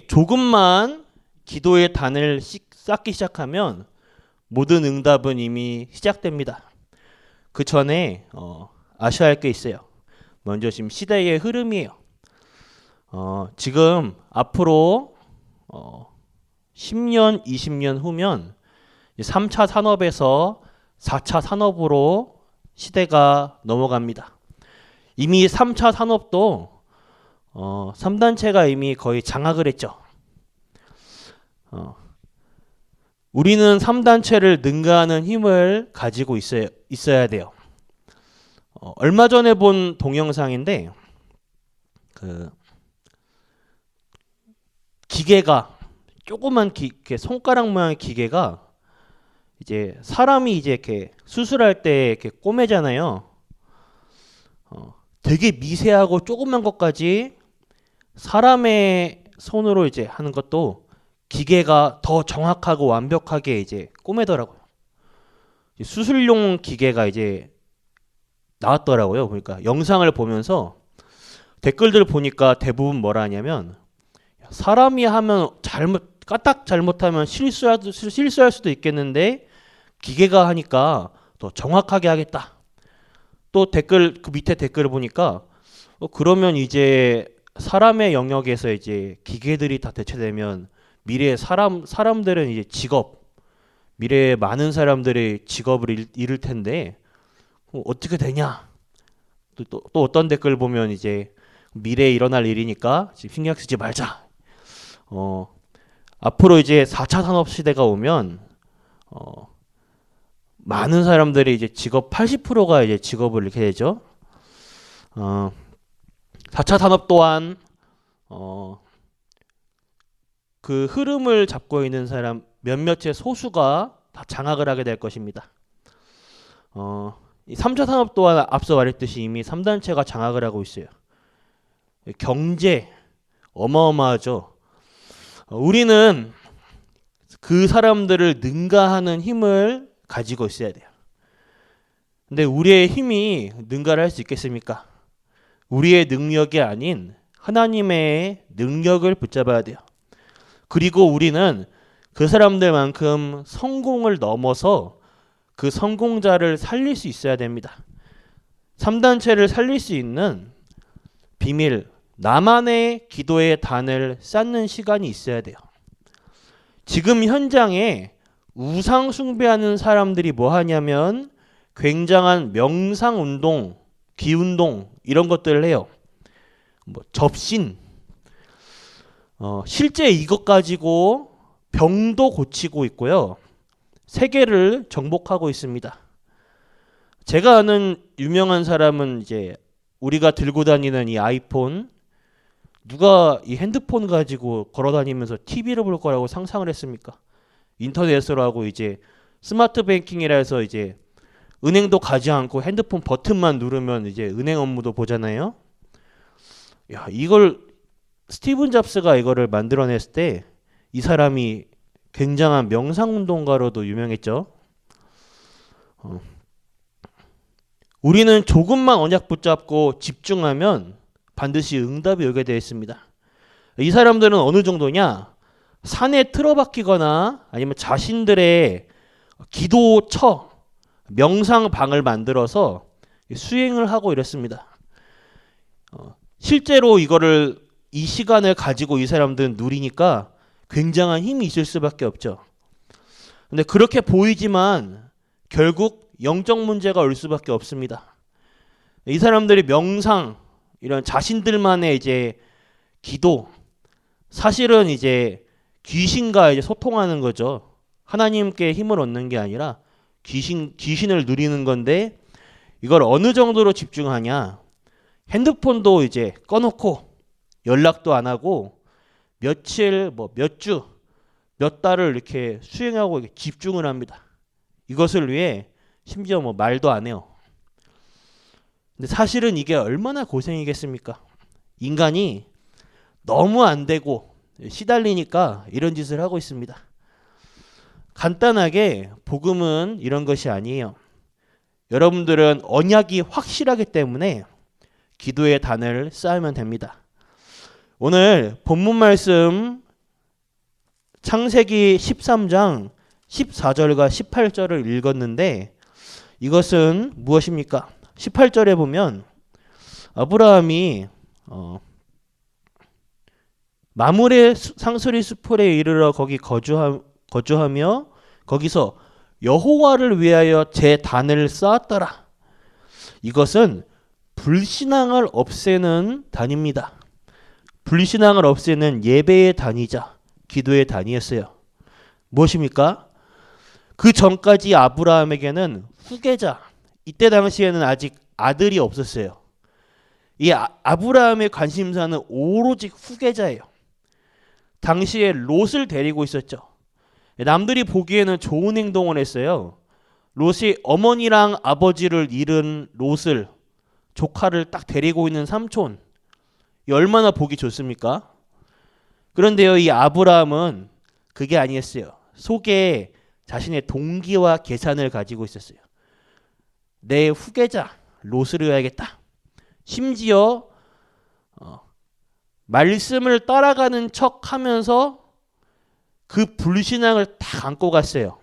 조금만 기도의 단을 쌓기 시작하면 모든 응답은 이미 시작됩니다. 그 전에 아셔야 할 게 있어요. 먼저 지금 시대의 흐름이에요. 지금 앞으로 10년, 20년 후면 3차 산업에서 4차 산업으로 시대가 넘어갑니다. 이미 3차 산업도 3단체가 이미 거의 장악을 했죠. 우리는 3단체를 능가하는 힘을 가지고 있어야 돼요. 얼마 전에 본 동영상인데 기계가 조그만 손가락 모양의 기계가 이제 사람이 이제 이렇게 수술할 때 이렇게 꼬매잖아요. 되게 미세하고 조그만 것까지 사람의 손으로 이제 하는 것도 기계가 더 정확하고 완벽하게 이제 꼬매더라고요. 수술용 기계가 이제 나왔더라고요. 그러니까 영상을 보면서 댓글들 보니까 대부분 뭐라 하냐면 사람이 하면 까딱 잘못하면 실수할 수도 있겠는데 기계가 하니까 더 정확하게 하겠다. 또 그 밑에 댓글을 보니까 그러면 이제 사람의 영역에서 이제 기계들이 다 대체되면 미래의 사람들은 이제 미래에 많은 사람들의 직업을 잃을 텐데 어떻게 되냐? 또 어떤 댓글 보면 이제 미래에 일어날 일이니까 지금 신경 쓰지 말자. 앞으로 이제 4차 산업 시대가 오면 많은 사람들이 이제 80%가 이제 직업을 잃게 되죠. 4차 산업 또한 그 흐름을 잡고 있는 사람 몇몇의 소수가 다 장악을 하게 될 것입니다. 이 3차 산업 또한 앞서 말했듯이 이미 3단체가 장악을 하고 있어요. 경제 어마어마하죠. 우리는 그 사람들을 능가하는 힘을 가지고 있어야 돼요. 근데 우리의 힘이 능가를 할 수 있겠습니까? 우리의 능력이 아닌 하나님의 능력을 붙잡아야 돼요. 그리고 우리는 그 사람들만큼 성공을 넘어서 그 성공자를 살릴 수 있어야 됩니다. 3단체를 살릴 수 있는 비밀, 나만의 기도의 단을 쌓는 시간이 있어야 돼요. 지금 현장에 우상 숭배하는 사람들이 뭐 하냐면 굉장한 명상 운동, 기운동 이런 것들을 해요. 접신. 실제 이것 가지고 병도 고치고 있고요. 세계를 정복하고 있습니다. 제가 아는 유명한 사람은 이제 우리가 들고 다니는 이 아이폰, 누가 이 핸드폰 가지고 걸어다니면서 TV를 볼 거라고 상상을 했습니까? 인터넷으로 하고 이제 스마트 뱅킹이라 해서 이제 은행도 가지 않고 핸드폰 버튼만 누르면 이제 은행 업무도 보잖아요. 야, 이걸 스티븐 잡스가 이거를 만들어냈을 때 이 사람이 굉장한 명상운동가로도 유명했죠. 우리는 조금만 언약 붙잡고 집중하면 반드시 응답이 오게 되어 있습니다. 이 사람들은 어느 정도냐? 산에 틀어박히거나 아니면 자신들의 기도처, 명상방을 만들어서 수행을 하고 이랬습니다. 실제로 이 시간을 가지고 이 사람들은 누리니까 굉장한 힘이 있을 수밖에 없죠. 근데 그렇게 보이지만 결국 영적 문제가 올 수밖에 없습니다. 이 사람들이 명상, 이런 자신들만의 이제 기도, 사실은 이제 귀신과 이제 소통하는 거죠. 하나님께 힘을 얻는 게 아니라 귀신을 누리는 건데 이걸 어느 정도로 집중하냐? 핸드폰도 이제 꺼놓고 연락도 안 하고 며칠, 몇 주, 몇 달을 이렇게 수행하고 이렇게 집중을 합니다. 이것을 위해 심지어 말도 안 해요. 근데 사실은 이게 얼마나 고생이겠습니까? 인간이 너무 안 되고 시달리니까 이런 짓을 하고 있습니다. 간단하게 복음은 이런 것이 아니에요. 여러분들은 언약이 확실하기 때문에 기도의 단을 쌓으면 됩니다. 오늘 본문 말씀 창세기 13장 14절과 18절을 읽었는데 이것은 무엇입니까? 18절에 보면 아브라함이 마므레 상수리 수풀에 이르러 거기 거주하며 거기서 여호와를 위하여 제 단을 쌓았더라. 이것은 불신앙을 없애는 단입니다. 불신앙을 없애는 예배의 단이자 기도의 단이었어요. 무엇입니까? 그 전까지 아브라함에게는 후계자, 이때 당시에는 아직 아들이 없었어요. 이 아브라함의 관심사는 오로지 후계자예요. 당시에 롯을 데리고 있었죠. 남들이 보기에는 좋은 행동을 했어요. 롯이 어머니랑 아버지를 잃은 롯을, 조카를 딱 데리고 있는 삼촌, 얼마나 보기 좋습니까? 그런데요, 이 아브라함은 그게 아니었어요. 속에 자신의 동기와 계산을 가지고 있었어요. 내 후계자 롯을 위하겠다. 심지어 말씀을 따라가는 척하면서 그 불신앙을 다 안고 갔어요.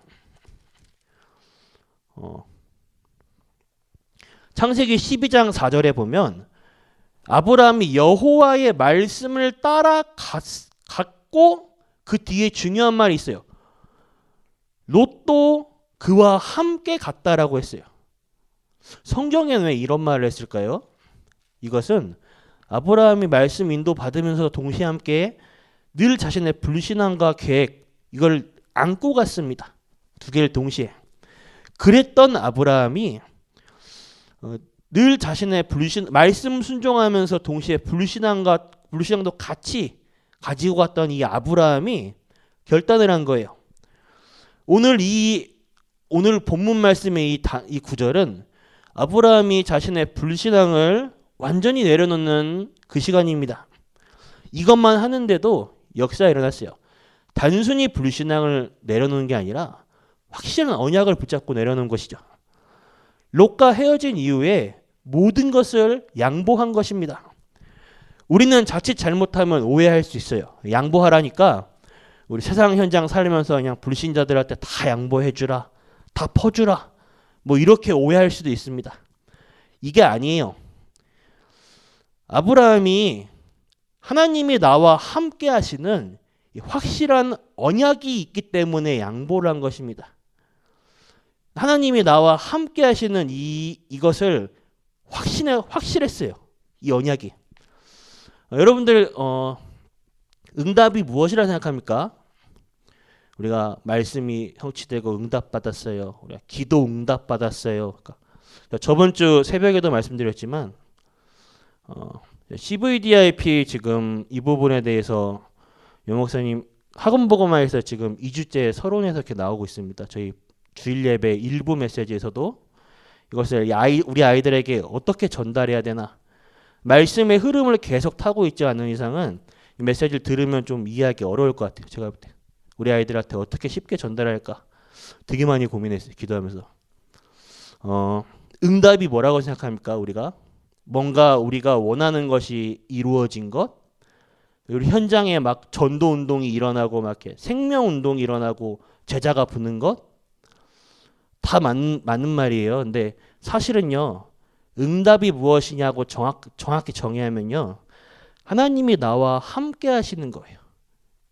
창세기 12장 4절에 보면 아브라함이 여호와의 말씀을 따라갔고 그 뒤에 중요한 말이 있어요. 롯도 그와 함께 갔다라고 했어요. 성경에는 왜 이런 말을 했을까요? 이것은 아브라함이 말씀 인도 받으면서 동시에 함께 늘 자신의 불신앙과 계획 이걸 안고 갔습니다. 두 개를 동시에. 그랬던 아브라함이 늘 자신의 말씀 순종하면서 동시에 불신앙도 같이 가지고 갔던 이 아브라함이 결단을 한 거예요. 오늘 본문 말씀의 이 구절은 아브라함이 자신의 불신앙을 완전히 내려놓는 그 시간입니다. 이것만 하는데도 역사가 일어났어요. 단순히 불신앙을 내려놓는 게 아니라 확실한 언약을 붙잡고 내려놓은 것이죠. 롯과 헤어진 이후에 모든 것을 양보한 것입니다. 우리는 자칫 잘못하면 오해할 수 있어요. 양보하라니까 우리 세상 현장 살면서 그냥 불신자들한테 다 양보해주라, 다 퍼주라, 뭐 이렇게 오해할 수도 있습니다. 이게 아니에요. 아브라함이 하나님이 나와 함께 하시는 확실한 언약이 있기 때문에 양보를 한 것입니다. 하나님이 나와 함께 하시는 이것을 확실했어요. 이 언약이. 여러분들 응답이 무엇이라 생각합니까? 우리가 말씀이 성취되고 응답받았어요. 우리가 기도 응답받았어요. 그러니까 저번 주 새벽에도 말씀드렸지만 CVDIP 지금 이 부분에 대해서 용 목사님 학원보고마에서 지금 2주째 서론에서 이렇게 나오고 있습니다. 저희 주일 예배 일부 메시지에서도 이것을 우리 아이들에게 어떻게 전달해야 되나, 말씀의 흐름을 계속 타고 있지 않은 이상은 이 메시지를 들으면 좀 이해하기 어려울 것 같아요. 제가 볼 때 우리 아이들한테 어떻게 쉽게 전달할까 되게 많이 고민했어요. 기도하면서. 응답이 뭐라고 생각합니까? 뭔가 우리가 원하는 것이 이루어진 것, 우리 현장에 막 전도 운동이 일어나고 막 이렇게 생명 운동이 일어나고 제자가 붙는 것, 다 맞는 말이에요. 근데 사실은요, 응답이 무엇이냐고 정확히 정의하면요, 하나님이 나와 함께 하시는 거예요.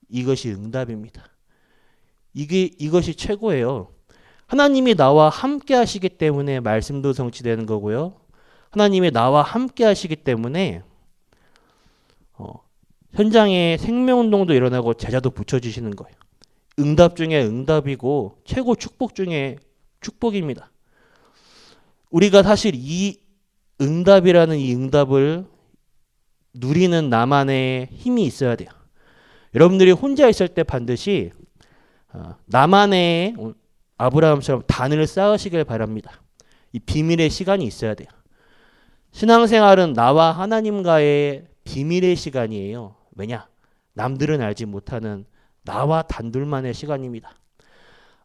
이것이 응답입니다. 이것이 최고예요. 하나님이 나와 함께 하시기 때문에 말씀도 성취되는 거고요. 하나님이 나와 함께 하시기 때문에 현장에 생명운동도 일어나고 제자도 붙여주시는 거예요. 응답 중에 응답이고 최고 축복 중에 축복입니다. 우리가 사실 이 응답이라는 이 응답을 누리는 나만의 힘이 있어야 돼요. 여러분들이 혼자 있을 때 반드시 나만의 아브라함처럼 단을 쌓으시길 바랍니다. 이 비밀의 시간이 있어야 돼요. 신앙생활은 나와 하나님과의 비밀의 시간이에요. 왜냐? 남들은 알지 못하는 나와 단둘만의 시간입니다.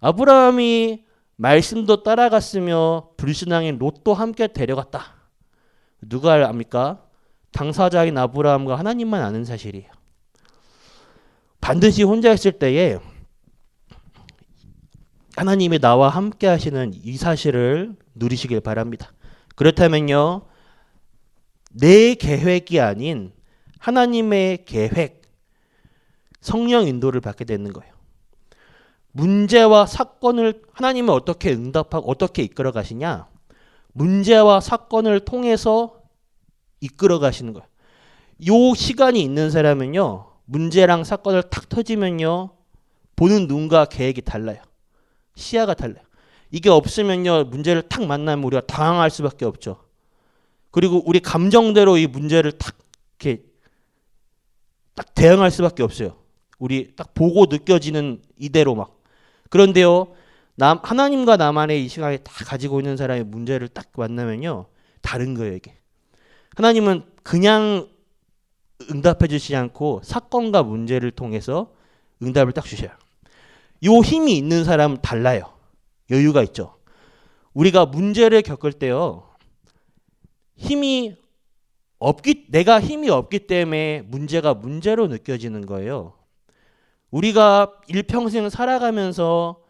아브라함이 말씀도 따라갔으며 불신앙인 롯도 함께 데려갔다. 누가 압니까? 당사자인 아브라함과 하나님만 아는 사실이에요. 반드시 혼자 있을 때에 하나님이 나와 함께 하시는 이 사실을 누리시길 바랍니다. 그렇다면요, 내 계획이 아닌 하나님의 계획, 성령 인도를 받게 되는 거예요. 문제와 사건을 하나님은 어떻게 응답하고 어떻게 이끌어 가시냐? 문제와 사건을 통해서 이끌어 가시는 거예요. 요 시간이 있는 사람은요, 문제랑 사건을 탁 터지면요, 보는 눈과 계획이 달라요. 시야가 달라요. 이게 없으면요, 문제를 탁 만나면 우리가 당황할 수밖에 없죠. 그리고 우리 감정대로 이 문제를 탁 이렇게 딱 대응할 수밖에 없어요. 우리 딱 보고 느껴지는 이대로 막. 그런데요, 하나님과 나만의 이 시간에 다 가지고 있는 사람의 문제를 딱 만나면요, 다른 거예요, 이게. 하나님은 그냥 응답해 주시지 않고 사건과 문제를 통해서 응답을 딱 주셔요. 요 힘이 있는 사람은 달라요. 여유가 있죠. 우리가 문제를 겪을 때요, 내가 힘이 없기 때문에 문제가 문제로 느껴지는 거예요. 우리가 일평생 살아가면서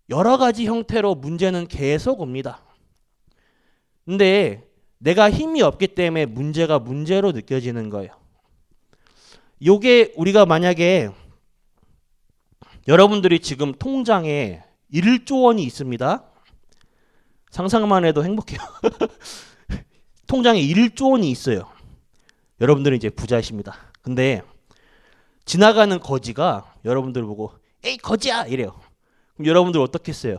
여러 가지 형태로 문제는 계속 옵니다. 근데 내가 힘이 없기 때문에 문제가 문제로 느껴지는 거예요. 요게 우리가 만약에 여러분들이 지금 통장에 1조 원이 있습니다. 상상만 해도 행복해요. 통장에 1조 원이 있어요. 여러분들은 이제 부자이십니다. 근데 지나가는 거지가 여러분들 보고 에이 거지야 이래요. 그럼 여러분들 어떻게 했어요?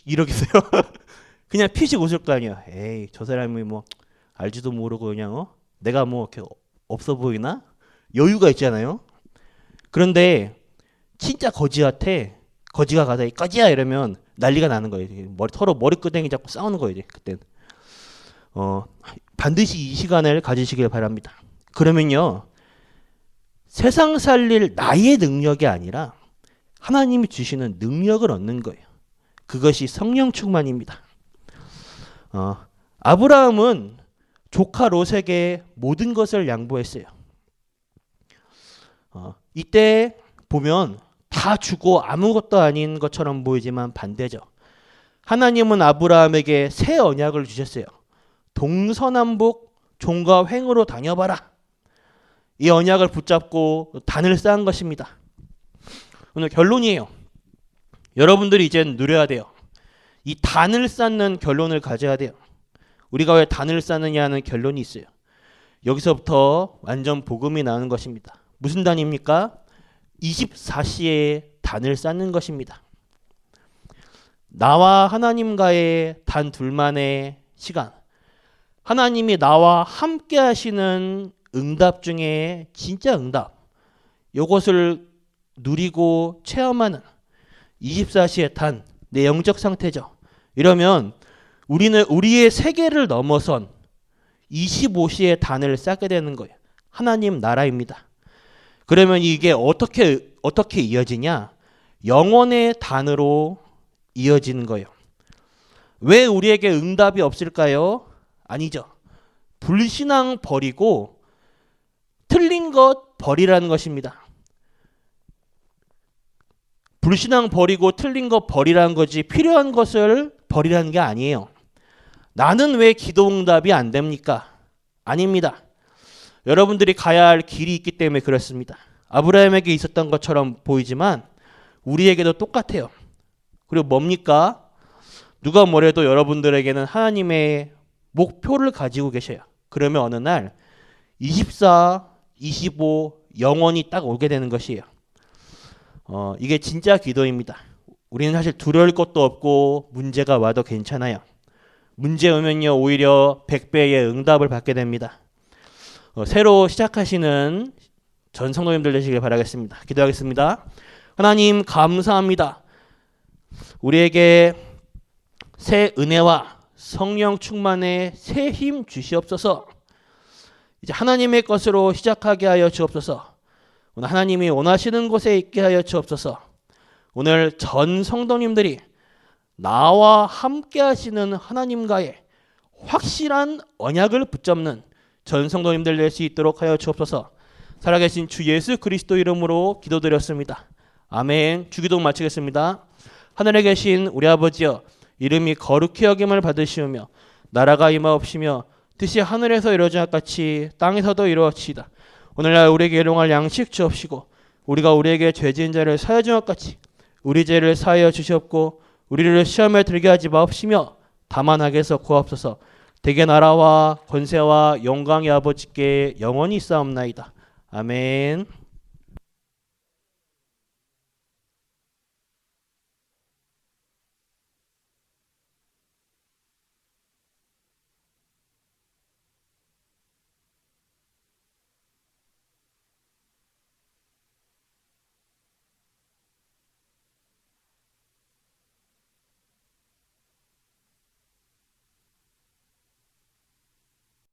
이러겠어요? 그냥 피식 웃을 거 아니야. 에이 저 사람이 뭐 알지도 모르고 그냥 내가 뭐 이렇게 없어 보이나? 여유가 있잖아요. 그런데 진짜 거지한테 거지가 가서 거지야 이러면 난리가 나는 거예요. 서로 머리끄댕이 잡고 싸우는 거예요. 그때는. 반드시 이 시간을 가지시길 바랍니다. 그러면요, 세상 살릴 나의 능력이 아니라 하나님이 주시는 능력을 얻는 거예요. 그것이 성령 충만입니다. 아브라함은 조카 롯에게 모든 것을 양보했어요. 이때 보면 다 주고 아무것도 아닌 것처럼 보이지만 반대죠. 하나님은 아브라함에게 새 언약을 주셨어요. 동서남북 종과 횡으로 다녀봐라. 이 언약을 붙잡고 단을 쌓은 것입니다. 오늘 결론이에요. 여러분들이 이제 누려야 돼요. 이 단을 쌓는 결론을 가져야 돼요. 우리가 왜 단을 쌓느냐는 결론이 있어요. 여기서부터 완전 복음이 나오는 것입니다. 무슨 단입니까? 24시에 단을 쌓는 것입니다. 나와 하나님과의 단 둘만의 시간. 하나님이 나와 함께 하시는 응답 중에 진짜 응답. 이것을 누리고 체험하는 24시의 단, 내 영적 상태죠. 이러면 우리는 우리의 세계를 넘어선 25시의 단을 쌓게 되는 거예요. 하나님 나라입니다. 그러면 이게 어떻게 이어지냐? 영원의 단으로 이어지는 거예요. 왜 우리에게 응답이 없을까요? 아니죠. 불신앙 버리고 틀린 것 버리라는 것입니다. 불신앙 버리고 틀린 것 버리라는 거지 필요한 것을 버리라는 게 아니에요. 나는 왜 기도 응답이 안 됩니까? 아닙니다. 여러분들이 가야 할 길이 있기 때문에 그렇습니다. 아브라함에게 있었던 것처럼 보이지만 우리에게도 똑같아요. 그리고 뭡니까? 누가 뭐래도 여러분들에게는 하나님의 목표를 가지고 계셔요. 그러면 어느 날 24, 25 영원히 딱 오게 되는 것이에요. 이게 진짜 기도입니다. 우리는 사실 두려울 것도 없고 문제가 와도 괜찮아요. 문제 오면요 오히려 100배의 응답을 받게 됩니다. 새로 시작하시는 전 성도님들 되시길 바라겠습니다. 기도하겠습니다. 하나님 감사합니다. 우리에게 새 은혜와 성령 충만의 새 힘 주시옵소서. 이제 하나님의 것으로 시작하게 하여 주옵소서. 오늘 하나님이 원하시는 곳에 있게 하여 주옵소서. 오늘 전 성도님들이 나와 함께 하시는 하나님과의 확실한 언약을 붙잡는 전 성도님들 될 수 있도록 하여 주옵소서. 살아계신 주 예수 그리스도 이름으로 기도드렸습니다. 아멘. 주기도 마치겠습니다. 하늘에 계신 우리 아버지여, 이름이 거룩히 여김을 받으시오며 나라가 임하옵시며 뜻이 하늘에서 이루어진 것 같이 땅에서도 이루어지이다. 오늘날 우리에게 일용할 양식 주옵시고 우리가 우리에게 죄지은 자를 사하여 준 것 같이 우리 죄를 사하여 주시옵고 우리를 시험에 들게 하지 마옵시며 다만 악에서 구하옵소서. 대개 나라와 권세와 영광의 아버지께 영원히 있사옵나이다. 아멘.